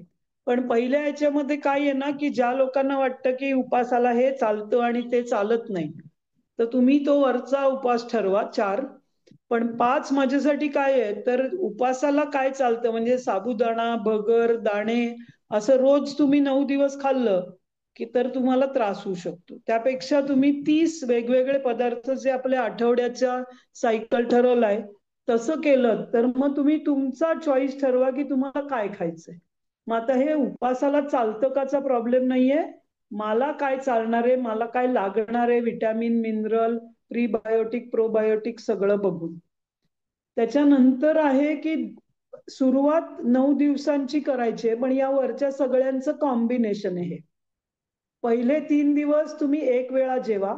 पण पहिल्या याच्यामध्ये काय आहे ना, की ज्या लोकांना वाटतं की उपासाला हे चालतं आणि ते चालत नाही, तर तुम्ही तो वरचा उपास ठरवा 4. पण 5 माझ्यासाठी काय आहे, तर उपासाला काय चालतं म्हणजे साबुदाणा, भगर, दाणे असं रोज तुम्ही 9 दिवस खाल्लं की तर तुम्हाला त्रास होऊ शकतो. त्यापेक्षा तुम्ही 30 वेगवेगळे पदार्थ जे आपल्या आठवड्याच्या सायकल ठरवलाय तसं केलं तर मग तुम्ही तुमचा चॉईस ठरवा की तुम्हाला काय खायचंय. मग आता हे उपासाला चालतं काचा प्रॉब्लेम नाहीये, मला काय चालणार आहे, मला काय लागणार आहे, विटॅमिन, मिनरल, प्रीबायोटिक, प्रोबायोटिक सगळं बघून. त्याच्यानंतर आहे की सुरुवात 9 दिवसांची करायची आहे, पण या वरच्या सगळ्यांचं कॉम्बिनेशन आहे. पहिले 3 दिवस तुम्ही एक वेळा जेवा,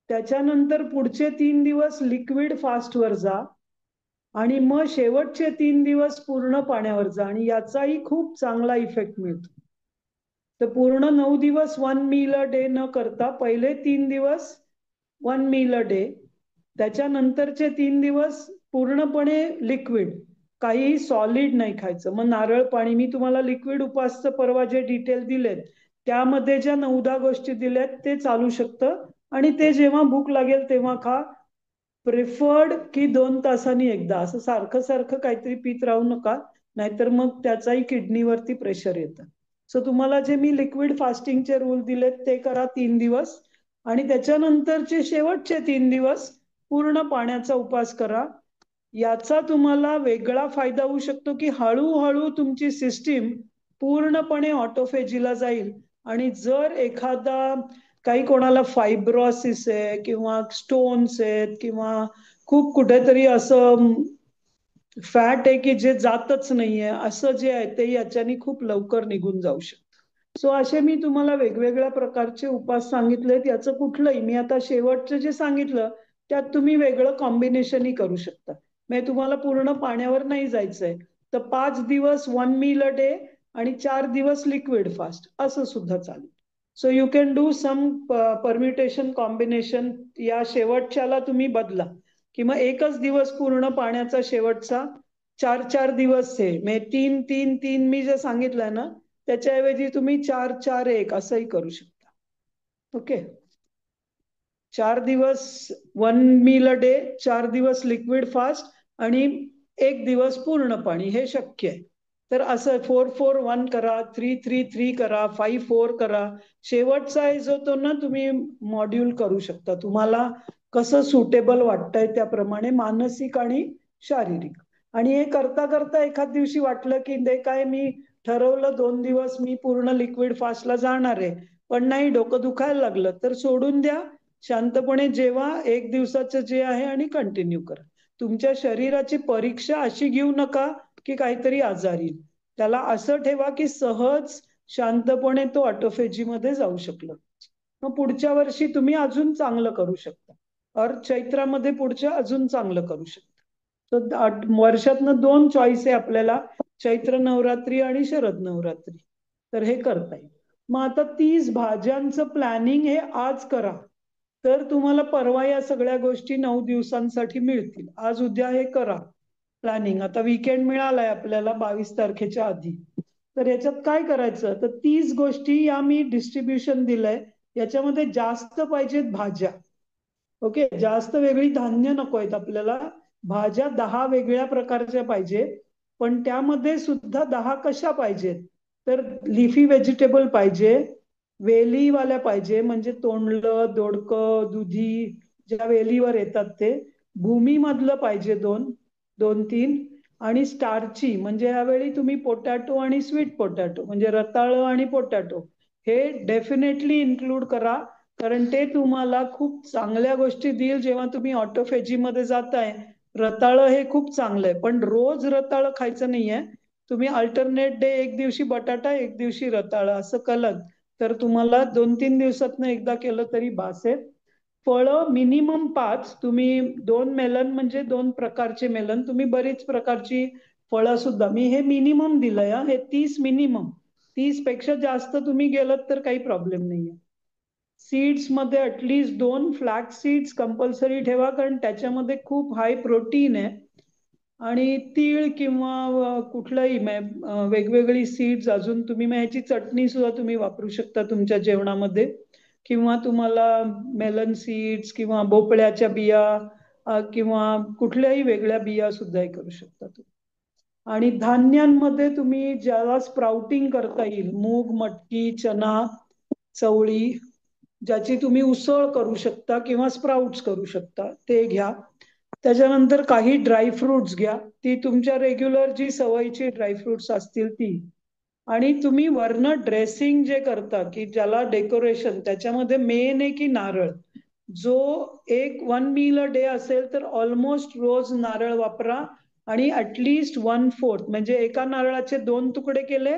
त्याच्यानंतर पुढचे 3 दिवस लिक्विड फास्टवर जा, आणि मग शेवटचे 3 दिवस पूर्ण पाण्यावर जा, आणि याचाही खूप चांगला इफेक्ट मिळतो. तर पूर्ण 9 दिवस 1 मील अ डे न करता पहिले 3 दिवस 1 मील अ डे, त्याच्यानंतरचे 3 दिवस पूर्णपणे लिक्विड, काही सॉलिड नाही खायचं. मग नारळ पाणी, मी तुम्हाला लिक्विड उपासचं परवा जे डिटेल दिलेत त्यामध्ये ज्या 9-10 गोष्टी दिल्यात ते चालू शकतं. आणि ते जेव्हा भूक लागेल तेव्हा खा. प्रिफर्ड की 2 तासांनी एकदा, असं सारखं सारखं काहीतरी पीत राहू नका, नाहीतर मग त्याचाही किडनीवरती प्रेशर येतं. सो तुम्हाला जे मी लिक्विड फास्टिंगचे रूल दिलेत ते करा 3 दिवस, आणि त्याच्यानंतरचे शेवटचे 3 दिवस पूर्ण पाण्याचा उपास करा. याचा तुम्हाला वेगळा फायदा होऊ शकतो की हळूहळू तुमची सिस्टीम पूर्णपणे ऑटोफेजीला जाईल. आणि जर एखादा, काही कोणाला फायब्रोसिस आहे किंवा स्टोन्स आहेत किंवा खूप कुठेतरी असं फॅट आहे की जे जातच नाहीये, असं जे आहे ते याच्यानी खूप लवकर निघून जाऊ शकतं. सो असे मी तुम्हाला वेगवेगळ्या प्रकारचे उपास सांगितलेत. याचं कुठलंही, मी आता शेवटचं जे सांगितलं त्यात तुम्ही वेगळं कॉम्बिनेशनही करू शकता. म्हणजे तुम्हाला पूर्ण पाण्यावर नाही जायचंय तर 5 दिवस 1 मील अ डे आणि 4 दिवस लिक्विड फास्ट असं सुद्धा चालेल. So you can do some permutation combination. या शेवटच्याला तुम्ही बदला, कि मग एकच दिवस पूर्ण पाण्याचा शेवटचा, 4-4 दिवस हे म्हणजे 3-3-3 मी जे सांगितलंय ना त्याच्याऐवजी तुम्ही 4-4-1 असंही करू शकता. ओके, 4 दिवस 1 मील अ डे, 4 दिवस लिक्विड फास्ट, आणि 1 दिवस पूर्ण पाणी, हे शक्य आहे. तर असं 4-4-1 करा, 3-3-3 करा, 5-4 करा. शेवटचा आहे जो तो ना तुम्ही मॉड्यूल करू शकता, तुम्हाला कसं सुटेबल वाटतंय त्याप्रमाणे, मानसिक आणि शारीरिक. आणि हे करता करता एखाद दिवशी वाटलं की ते काय, मी ठरवलं 2 दिवस मी पूर्ण लिक्विड फास्टला जाणार आहे, पण नाही, डोकं दुखायला लागलं तर सोडून द्या. शांतपणे जेव्हा 1 दिवसाचं जे आहे आणि कंटिन्यू करा. तुमच्या शरीराची परीक्षा अशी घेऊ नका की काहीतरी आजारी, त्याला असं ठेवा की सहज शांतपणे तो ऑटोफेजीमध्ये जाऊ शकलं. मग पुढच्या वर्षी तुम्ही अजून चांगलं करू शकता, और चैत्रामध्ये पुढच्या अजून चांगलं करू शकता. तर वर्षातनं 2 चॉईस आहे आपल्याला, चैत्र नवरात्री आणि शरद नवरात्री. तर हे करता येईल. मग आता 30 भाज्यांचं प्लॅनिंग हे आज करा, तर तुम्हाला परवा या सगळ्या गोष्टी 9 दिवसांसाठी मिळतील. आज उद्या हे करा प्लॅनिंग. आता वीकेंड मिळालाय आपल्याला 22 तारखेच्या आधी. तर याच्यात काय करायचं, तर 30 गोष्टी या मी डिस्ट्रीब्युशन दिलंय. याच्यामध्ये जास्त पाहिजेत भाज्या. ओके, जास्त वेगळी धान्य नको आहेत आपल्याला. भाज्या 10 वेगळ्या प्रकारच्या पाहिजे, पण त्यामध्ये सुद्धा 10 कशा पाहिजेत, तर लिफी व्हेजिटेबल पाहिजे, वेलीवाल्या पाहिजे, म्हणजे तोंडलं, दोडकं, दुधी, ज्या वेलीवर येतात ते, भूमीमधलं पाहिजे दोन, 2-3, आणि स्टार्ची म्हणजे यावेळी तुम्ही पोटॅटो आणि स्वीट पोटॅटो म्हणजे रताळं आणि पोटॅटो हे डेफिनेटली इन्क्लूड करा. कारण ते तुम्हाला खूप चांगल्या गोष्टी देईल जेव्हा तुम्ही ऑटोफेजीमध्ये जाताय. रताळं हे खूप चांगलं आहे, पण रोज रताळं खायचं नाहीये. तुम्ही अल्टरनेट डे, एक दिवशी बटाटा एक दिवशी रताळं असं केलं तर तुम्हाला 2-3 दिवसातनं एकदा केलं तरी बास आहे. फळं मिनिमम 5, तुम्ही 2 मेलन म्हणजे 2 प्रकारचे मेलन, तुम्ही बरीच प्रकारची फळं सुद्धा, मी हे मिनिमम दिलंय हे 30 मिनिमम. 30 पेक्षा जास्त तुम्ही गेलात तर काही प्रॉब्लेम नाहीये. सीड्स मध्ये ऍटलीस्ट 2 फ्लॅक्स सीड्स कंपल्सरी ठेवा, कारण त्याच्यामध्ये खूप हाय प्रोटीन आहे. आणि तीळ किंवा कुठलाही वेगवेगळी सीड्स अजून तुम्ही ह्याची चटणी सुद्धा तुम्ही वापरू शकता तुमच्या जेवणामध्ये. किंवा तुम्हाला मेलन सीड्स किंवा भोपळ्याच्या बिया किंवा कुठल्याही वेगळ्या बिया सुद्धा हे करू शकता तुम्ही. आणि धान्यांमध्ये तुम्ही ज्याला स्प्राउटिंग करता येईल, मूग, मटकी, चना, चवळी, ज्याची तुम्ही उसळ करू शकता किंवा स्प्राउट्स करू शकता, ते घ्या. त्याच्यानंतर काही ड्रायफ्रुट्स घ्या, ती तुमच्या रेग्युलर जी सवयीची ड्रायफ्रुट्स असतील ती. आणि तुम्ही वर्ण ड्रेसिंग जे करता की ज्याला डेकोरेशन, त्याच्यामध्ये मेन आहे की नारळ. जो एक 1 मील अ डे असेल तर ऑलमोस्ट रोज नारळ वापरा. आणि ऍटलीस्ट 1/4 म्हणजे एका नारळाचे 2 तुकडे केले,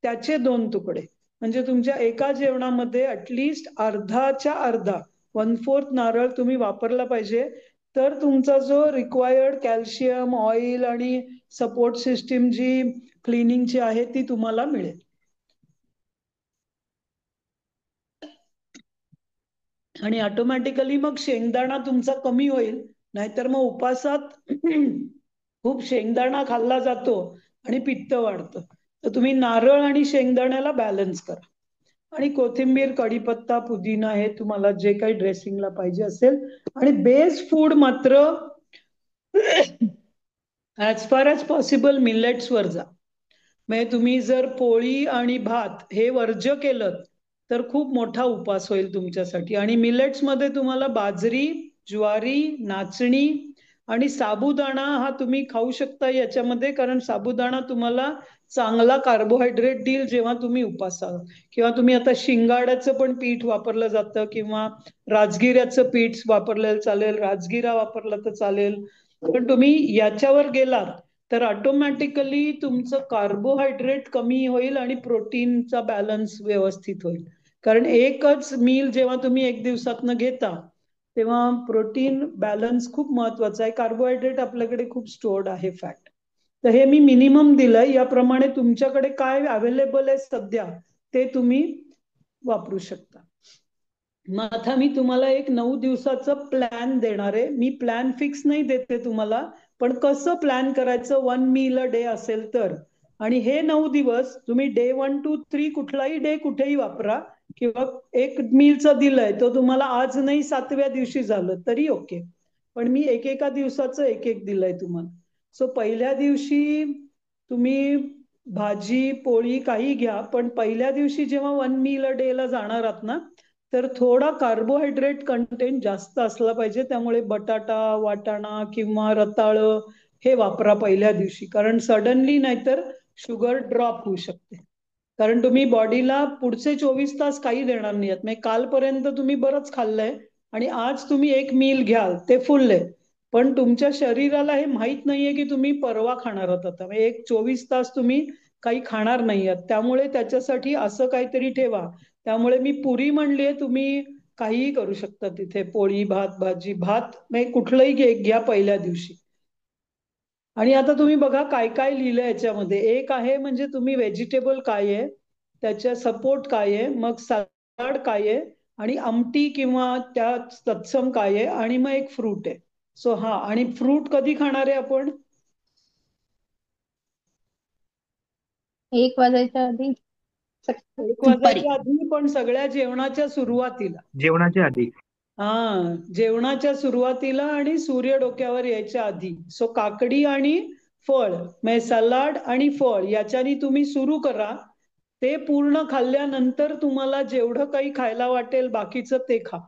त्याचे 2 तुकडे, म्हणजे तुमच्या एका जेवणामध्ये ऍटलीस्ट अर्धाच्या अर्धा, 1/4 नारळ तुम्ही वापरला पाहिजे. तर तुमचा जो रिक्वायर्ड कॅल्शियम, ऑइल आणि सपोर्ट सिस्टीम जी क्लिनिंगची आहे ती तुम्हाला मिळेल. आणि ऑटोमॅटिकली मग शेंगदाणा तुमचा कमी होईल. नाहीतर मग उपासात खूप शेंगदाणा खाल्ला जातो आणि पित्त वाढतं. तर तुम्ही नारळ आणि शेंगदाण्याला बॅलन्स करा. आणि कोथिंबीर, कढीपत्ता, पुदिना हे तुम्हाला जे काही ड्रेसिंगला पाहिजे असेल. आणि बेस फूड मात्र ऍज फार एज पॉसिबल मिलेट्सवर जा. म्हणजे तुम्ही जर पोळी आणि भात हे वर्ज्य केलं तर खूप मोठा उपास होईल तुमच्यासाठी. आणि मिलेट्समध्ये तुम्हाला बाजरी, ज्वारी, नाचणी आणि साबुदाणा हा तुम्ही खाऊ शकता याच्यामध्ये, कारण साबुदाणा तुम्हाला चांगला कार्बोहायड्रेट देईल जेव्हा तुम्ही उपासाल. किंवा तुम्ही आता शिंगाड्याचं पण पीठ वापरलं जातं, किंवा राजगिऱ्याचं पीठ वापरलेलं चालेल, राजगिरा वापरला तर चालेल. पण तुम्ही याच्यावर गेलात तर ऑटोमॅटिकली तुमचं कार्बोहायड्रेट कमी होईल आणि प्रोटीनचा बॅलन्स व्यवस्थित होईल. कारण एकच मील जेव्हा तुम्ही एक दिवसातनं घेता तेव्हा प्रोटीन बॅलन्स खूप महत्वाचा आहे. कार्बोहायड्रेट आपल्याकडे खूप स्टोर्ड आहे, फॅट. तर हे मी मिनिमम दिलंय. याप्रमाणे तुमच्याकडे काय अवेलेबल आहे सध्या ते तुम्ही वापरू शकता. मग आता मी तुम्हाला एक 9 दिवसाचं प्लॅन देणार आहे. मी प्लॅन फिक्स नाही देते तुम्हाला, पण कसं प्लॅन करायचं 1 मील अ डे असेल तर. आणि हे 9 दिवस तुम्ही डे 1 to 3 कुठलाही डे कुठेही वापरा. किंवा एक मीलचं दिलंय तो तुम्हाला आज नाही 7व्या दिवशी झालं तरी ओके. पण मी एकेका दिवसाचं एक एक दिलंय तुम्हाला. सो पहिल्या दिवशी तुम्ही भाजी पोळी काही घ्या, पण पहिल्या दिवशी जेव्हा 1 मील अ डे ला जाणार आहात ना, तर थोडा कार्बोहायड्रेट कंटेंट जास्त असला पाहिजे. त्यामुळे बटाटा, वाटाणा किंवा रताळ हे वापरा पहिल्या दिवशी, कारण सडनली नाहीतर शुगर ड्रॉप होऊ शकते. कारण तुम्ही बॉडीला पुढचे 24 तास काही देणार नाही आहेत. म्हणजे कालपर्यंत तुम्ही बरंच खाल्लंय आणि आज तुम्ही एक मील घ्याल ते फुल आहे. पण तुमच्या शरीराला हे माहित नाहीये की तुम्ही परवा खाणार आहात. आता म्हणजे एक 24 तास तुम्ही काही खाणार नाही आहात. त्यामुळे त्याच्यासाठी असं काहीतरी ठेवा. त्यामुळे मी पुरी म्हणलीये, तुम्ही काहीही करू शकता तिथे, पोळी, भात, भाजी, भात म्हणजे कुठलंही घ्या पहिल्या दिवशी. आणि आता तुम्ही बघा काय काय लिहिलंय याच्यामध्ये. एक आहे म्हणजे तुम्ही व्हेजिटेबल काय आहे, त्याच्या सपोर्ट काय आहे, मग सलाड काय आहे, आणि आमटी किंवा त्या तत्सम काय आहे, आणि मग एक फ्रूट आहे. सो हा, आणि फ्रूट कधी खाणार आहे आपण? 1 वाजायच्या आधी, 1 दुपारी. वाजायच्या आधी, पण सगळ्या जेवणाच्या सुरुवातीला. जेवणाच्या आधी. जेवणाच्या सुरुवातीला आणि सूर्य डोक्यावर यायच्या आधी. सो काकडी आणि फळ, म्हणजे सलाड आणि फळ याच्यानी तुम्ही सुरू करा. ते पूर्ण खाल्ल्यानंतर तुम्हाला जेवढं काही खायला वाटेल बाकीचं ते खा.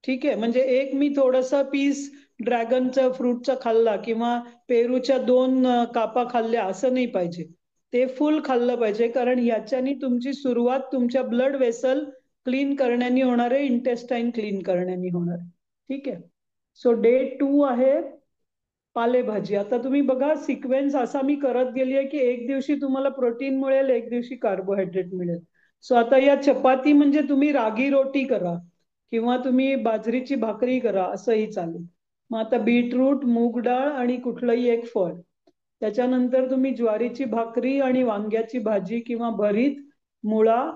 ठीक आहे, म्हणजे एक मी थोडंसं पीस ड्रॅगनच्या फ्रूटचा खाल्ला किंवा पेरूच्या दोन कापा खाल्ल्या असं नाही पाहिजे. ते फुल खाल्लं पाहिजे, कारण याच्यानी तुमची सुरुवात तुमच्या ब्लड वेसल क्लीन करण्यानी होणार आहे, इंटेस्टाईन क्लीन करण्यानी होणार आहे. ठीक आहे. सो डे 2 आहे पालेभाजी. आता तुम्ही बघा सिक्वेन्स असा मी करत गेली आहे की एक दिवशी तुम्हाला प्रोटीन मिळेल, एक दिवशी कार्बोहायड्रेट मिळेल. सो आता या चपाती म्हणजे तुम्ही रागी रोटी करा किंवा तुम्ही बाजरीची भाकरी करा असंही चालेल. मग आता बीटरूट, मूग डाळ आणि कुठलंही एक फळ. त्याच्यानंतर तुम्ही ज्वारीची भाकरी आणि वांग्याची भाजी किंवा भरीत, मुळा,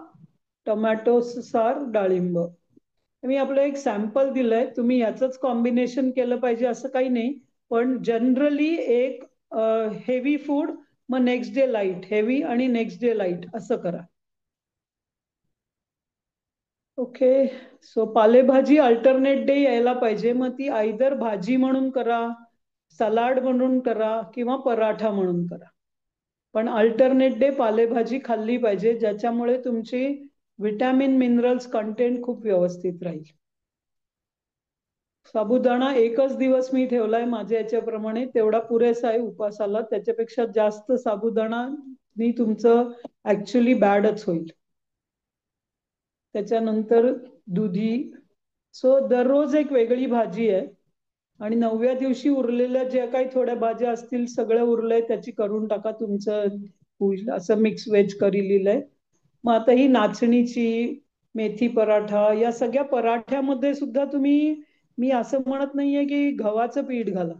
टोमॅटो सार, डाळिंब. मी आपलं एक सॅम्पल दिलंय, तुम्ही याचंच कॉम्बिनेशन केलं पाहिजे असं काही नाही. पण जनरली एक हेवी फूड, मग नेक्स्ट डे लाईट, हेवी आणि नेक्स्ट डे लाईट असं करा. ओके. सो पालेभाजी अल्टरनेट डे यायला पाहिजे. मग ती आयदर भाजी म्हणून करा, सलाड म्हणून करा किंवा पराठा म्हणून करा. पण अल्टरनेट डे पालेभाजी खाल्ली पाहिजे, ज्याच्यामुळे तुमची विटॅमिन मिनरल्स कंटेंट खूप व्यवस्थित राहील. साबुदाणा एकच दिवस मी ठेवलाय माझ्या याच्याप्रमाणे, तेवढा पुरेसा आहे उपासाला. त्याच्यापेक्षा जास्त साबुदाणा मी तुमचं ऍक्च्युली बॅडच होईल. त्याच्यानंतर दुधी. सो दररोज एक वेगळी भाजी आहे. आणि 9व्या दिवशी उरलेल्या ज्या काही थोड्या भाज्या असतील सगळं उरलंय त्याची करून टाका, तुमचं होईल. असं मिक्स व्हेज करी लिहिलंय. मग आता ही नाचणीची, मेथी पराठा, या सगळ्या पराठ्यामध्ये सुद्धा तुम्ही, मी असं म्हणत नाहीये की गव्हाचं पीठ घाला.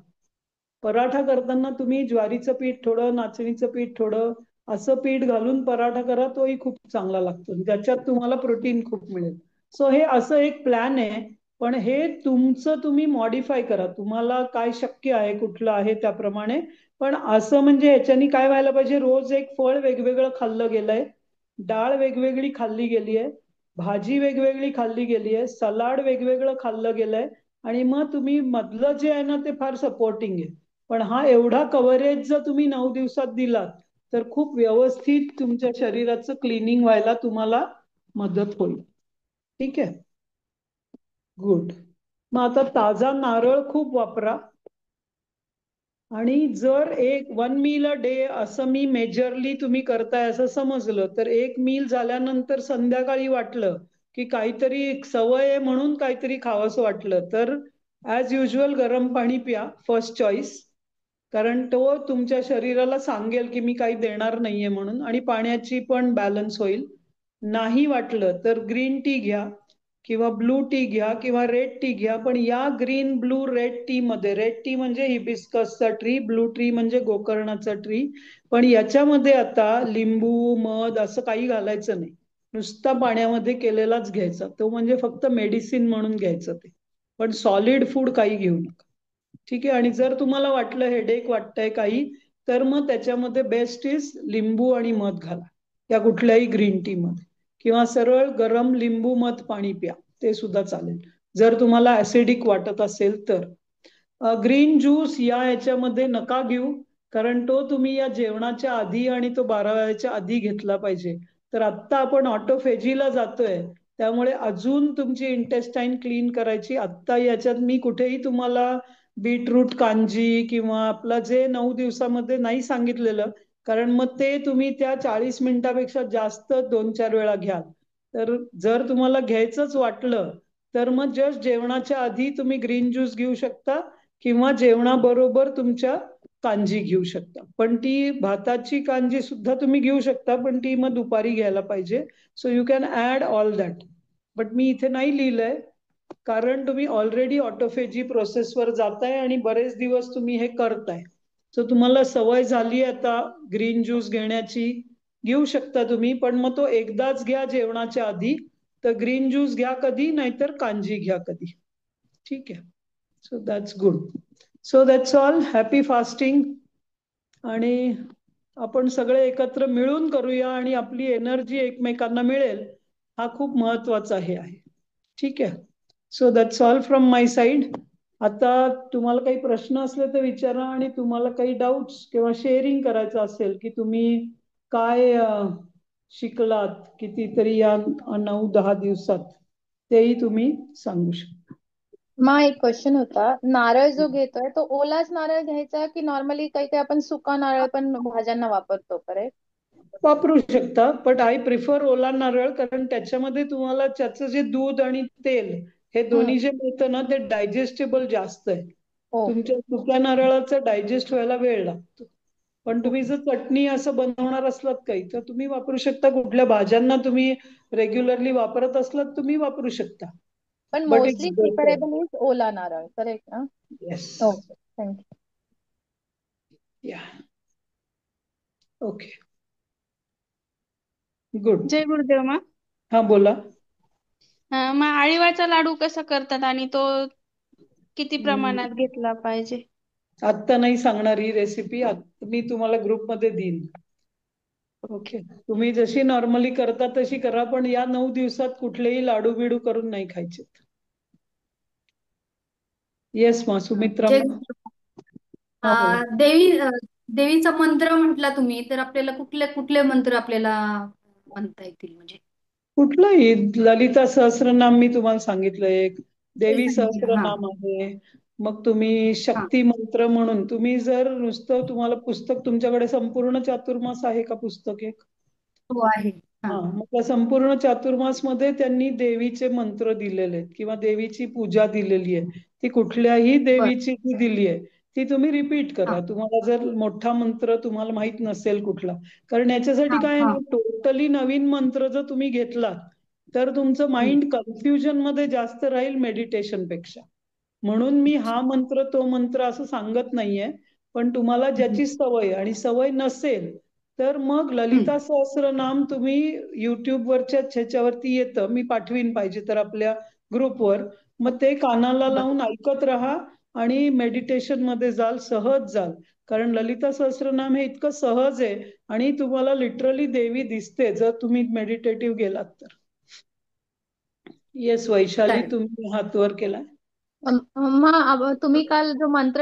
पराठा करताना तुम्ही ज्वारीचं पीठ थोडं, नाचणीचं पीठ थोडं, असं पीठ घालून पराठा करा, तोही खूप चांगला लागतो. ज्याच्यात तुम्हाला प्रोटीन खूप मिळेल. सो हे असं एक प्लॅन आहे. पण हे तुमचं तुम्ही मॉडिफाय करा, तुम्हाला काय शक्य आहे, कुठलं आहे त्याप्रमाणे. पण असं म्हणजे ह्याच्यानी काय व्हायला पाहिजे, रोज एक फळ वेगवेगळं खाल्लं गेलंय, डाळ वेगवेगळी खाल्ली गेली आहे, भाजी वेगवेगळी खाल्ली गेली आहे, सलाड वेगवेगळं खाल्लं गेलंय. आणि मग तुम्ही मधलं जे आहे ना ते फार सपोर्टिंग आहे. पण हा एवढा कव्हरेज जर तुम्ही 9 दिवसात दिलात तर खूप व्यवस्थित तुमच्या शरीराचं क्लिनिंग व्हायला तुम्हाला मदत होईल. ठीक आहे. गुड. मग आता ताजा नारळ खूप वापरा. आणि जर एक 1 मील अ डे असं मी मेजरली तुम्ही करताय असं समजलं, तर एक मील झाल्यानंतर संध्याकाळी वाटलं की काहीतरी एक सवय आहे म्हणून काहीतरी खावंसं वाटलं, तर ॲज युजल गरम पाणी प्या, फर्स्ट चॉईस. कारण तो तुमच्या शरीराला सांगेल की मी काही देणार नाहीये म्हणून, आणि पाण्याची पण बॅलन्स होईल. नाही वाटलं तर ग्रीन टी घ्या किंवा ब्लू टी घ्या किंवा रेड टी घ्या. पण या ग्रीन ब्लू रेड टी मध्ये, रेड टी म्हणजे हिबिस्कसचा ट्री, ब्लू ट्री म्हणजे गोकर्णाचा ट्री, पण याच्यामध्ये आता लिंबू, मध असं काही घालायचं नाही. नुसता पाण्यामध्ये केलेलाच घ्यायचा तो, म्हणजे फक्त मेडिसिन म्हणून घ्यायचं ते. पण सॉलिड फूड काही घेऊ नका. ठीक आहे. आणि जर तुम्हाला वाटलं हेडेक वाटतंय काही, तर मग त्याच्यामध्ये बेस्ट इज लिंबू आणि मध घाला या कुठल्याही ग्रीन टी मध्ये, किंवा सरळ गरम लिंबू मध पाणी प्या, ते सुद्धा चालेल जर तुम्हाला ऍसिडिक वाटत असेल तर. ग्रीन ज्यूस या याच्यामध्ये नका घेऊ, कारण तो तुम्ही या जेवणाच्या आधी आणि तो 12 वेळेच्या आधी घेतला पाहिजे. तर आत्ता आपण ऑटोफेजीला जातोय, त्यामुळे अजून तुमची इंटेस्टाईन क्लीन करायची. आत्ता याच्यात मी कुठेही तुम्हाला बीटरूट कांजी किंवा आपलं जे 9 दिवसामध्ये नाही सांगितलेलं, कारण मग ते तुम्ही त्या 40 मिनिटापेक्षा जास्त 2-4 वेळा घ्याल. तर जर तुम्हाला घ्यायचंच वाटलं तर मग जस्ट जेवणाच्या आधी तुम्ही ग्रीन ज्यूस घेऊ शकता किंवा जेवणाबरोबर तुमच्या कांजी घेऊ शकता. पण ती भाताची कांजी सुद्धा तुम्ही घेऊ शकता, पण ती मग दुपारी घ्यायला पाहिजे. So you can add all that. But मी इथे नाही लिहिलंय, कारण तुम्ही ऑलरेडी ऑटोफेजी प्रोसेसवर जाताय आणि बरेच दिवस तुम्ही हे करताय. सो तुम्हाला सवय झाली आता ग्रीन ज्यूस घेण्याची, घेऊ शकता तुम्ही, पण मग तो एकदाच घ्या जेवणाच्या आधी. तर ग्रीन ज्यूस घ्या कधी, नाहीतर कांजी घ्या कधी. ठीक आहे. So that's good. So that's all. Happy fasting. आणि आपण सगळे एकत्र मिळून करूया आणि आपली एनर्जी एकमेकांना मिळेल, हा खूप महत्वाचा हे आहे. ठीक आहे. So that's all from my side. आता तुम्हाला काही प्रश्न असले तर विचारा, आणि तुम्हाला काही डाऊट्स किंवा शेअरिंग करायचं असेल की तुम्ही काय शिकलात कितीतरी या 9-10 दिवसात, तेही तुम्ही सांगू शकता. मग एक क्वेश्चन होता, नारळ जो घेतोय तो ओलाच नारळ घ्यायचा की नॉर्मली काही काही आपण सुका नारळ पण भाज्यांना वापरतो करेक्ट? वापरू शकता, बट आय प्रिफर ओला नारळ, कारण त्याच्यामध्ये तुम्हाला त्याचं जे दूध आणि तेल हे हम्म. दोन्ही जे मिळतं ना, ते डायजेस्टेबल जास्त आहे. ओके. तुमच्या सुक्या नारळाचं डायजेस्ट व्हायला वेळ लागतो. पण तुम्ही ओके. जर चटणी असं बनवणार असलात काही, तर तुम्ही वापरू शकता. कुठल्या भाज्यांना तुम्ही रेग्युलरली वापरत असलात तुम्ही वापरू शकता. पण but it's mostly better. Preferable is ओला नारळ करेक्ट ना? Yes. Okay, thank you. Yeah. Okay. Good. जय गुरुदेव मा. हा, बोला. मग आळीवाचा लाडू कसा करतात आणि तो किती प्रमाणात घेतला पाहिजे? आत्ता नाही सांगणार ही रेसिपी, मी तुम्हाला ग्रुपमध्ये देईन. ओके. ओके. तुम्ही जशी नॉर्मली करता तशी करा, पण या 9 दिवसात कुठलेही लाडू बिडू करून नाही खायचे. येस मा सुमित्रा जय मा. गुरुदेव. हा, बोला. देवीचा मंत्र म्हटला तुम्ही, तर आपल्याला कुठले कुठले मंत्र आपल्याला म्हणता येतील म्हणजे? कुठलंही ललिता सहस्रनाम मी तुम्हाला सांगितलं एक, ते देवी सांगितलं. हा. सहस्रनाम आहे. मग तुम्ही हा. शक्ती मंत्र म्हणून, तुम्ही जर नुसतं, तुम्हाला पुस्तक, तुमच्याकडे संपूर्ण चातुर्मास आहे का पुस्तक एक? हो आहे. हा. हा, मग त्या संपूर्ण चातुर्मास मध्ये त्यांनी देवीचे मंत्र दिलेले आहेत किंवा देवीची पूजा दिलेली आहे. ती कुठल्याही बर. देवीची ती दिली आहे, ती तुम्ही रिपीट करा. हा. तुम्हाला जर मोठा मंत्र तुम्हाला माहित नसेल कुठला, कारण याच्यासाठी हा. काय आहे हा. ना, टोटली नवीन मंत्र जर तुम्ही घेतला तर तुमचं हम्म. माइंड कन्फ्युजन मध्ये जास्त राहील मेडिटेशन पेक्षा. म्हणून मी हा अच्छा. मंत्र तो मंत्र असं सांगत नाहीये. पण तुम्हाला हम्म. ज्याची सवय आणि सवय नसेल, तर मग हम्म. ललिता सहस्रनाम तुम्ही युट्यूबवरच्या ह्याच्यावरती येतं, मी पाठवीन पाहिजे तर आपल्या ग्रुपवर. मग ते कानाला बर. लावून ऐकत राहा आणि मेडिटेशन मध्ये जाल, सहज जाल. कारण ललिता सहस्रनाम हे इतकं सहज आहे आणि तुम्हाला लिटरली देवी दिसते जर तुम्ही मेडिटेटिव्ह गेलात तर. येस वैशाली, चालेल. तुम्ही हात वर केला. मग तुम्ही काल जो मंत्र